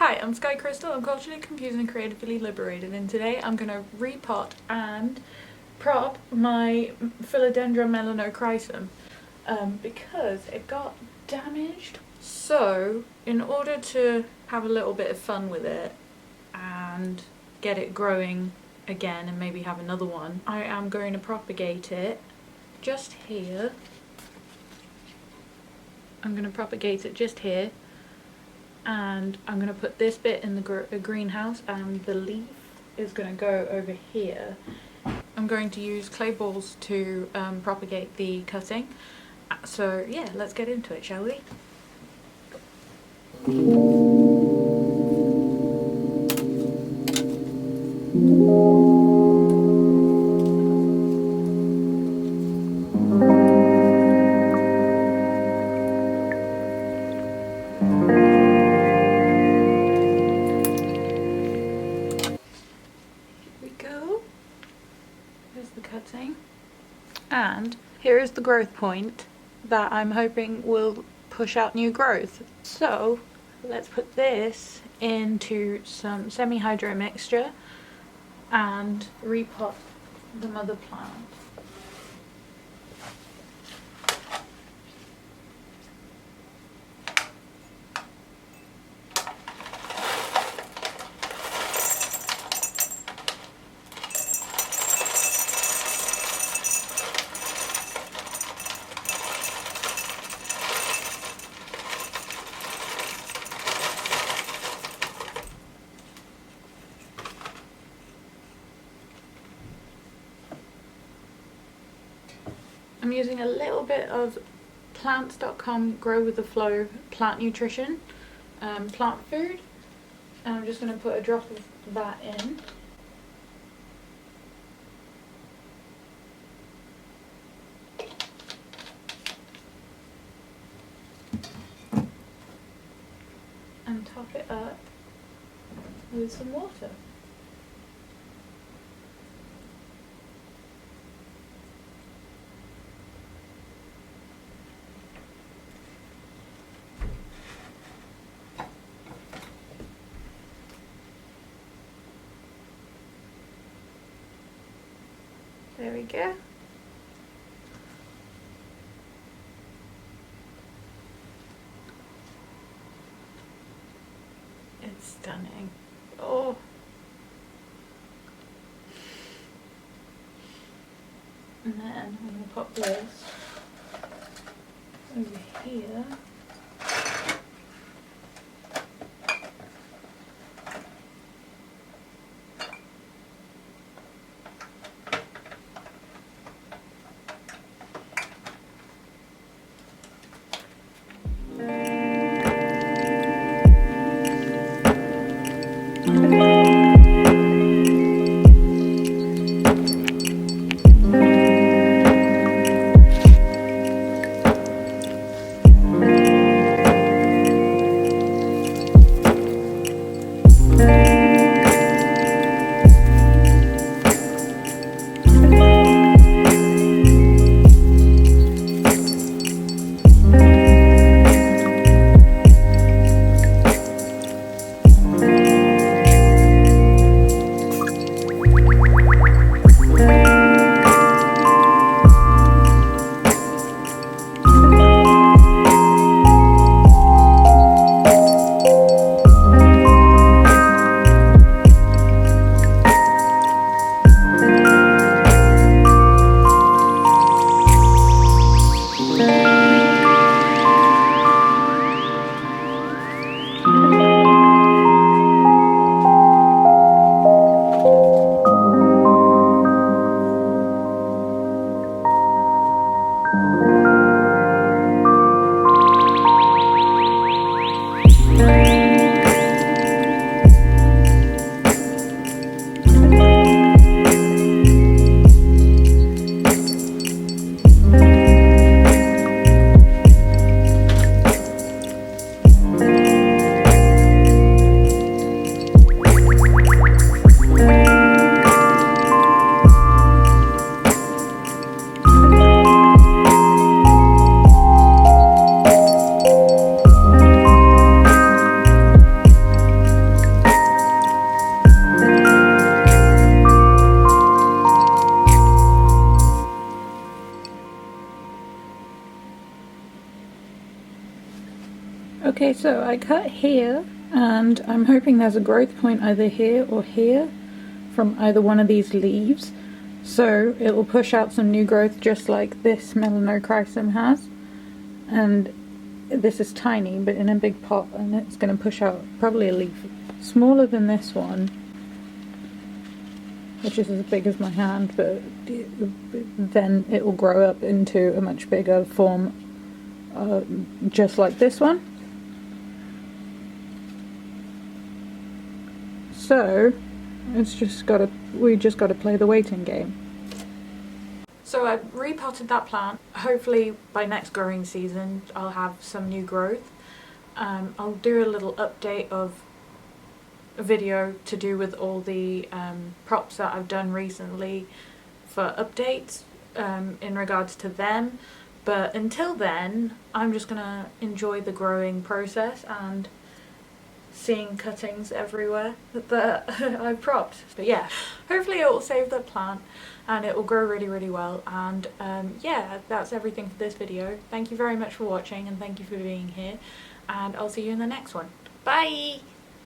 Hi, I'm Sky Crystal. I'm culturally confused and creatively liberated, and today I'm going to repot and prop my Philodendron Melanochrysum because it got damaged. So, in order to have a little bit of fun with it and get it growing again and maybe have another one, I am going to propagate it just here. I'm going to propagate it just here. And I'm going to put this bit in the greenhouse, and the leaf is going to go over here. I'm going to use clay balls to propagate the cutting. So yeah, let's get into it, shall we? Here's the cutting, and here is the growth point that I'm hoping will push out new growth. So let's put this into some semi-hydro mixture and repot the mother plant. I'm using a little bit of plants.com Grow with the Flow plant nutrition, plant food, and I'm just going to put a drop of that in. And top it up with some water. There we go. It's stunning. Oh. And then I'm going to pop this over here. so I cut here, and I'm hoping there's a growth point either here or here from either one of these leaves, so it will push out some new growth just like this Melanochrysum has. And this is tiny but in a big pot, and it's going to push out probably a leaf smaller than this one, which is as big as my hand, but then it will grow up into a much bigger form, just like this one. So we just got to play the waiting game. So I've repotted that plant. Hopefully by next growing season I'll have some new growth. I'll do a little update of a video to do with all the props that I've done recently for updates in regards to them. But until then, I'm just gonna enjoy the growing process and seeing cuttings everywhere that I've propped. But yeah, hopefully it will save the plant and it will grow really, really well. And yeah, that's everything for this video. Thank you very much for watching, and thank you for being here, and I'll see you in the next one. Bye!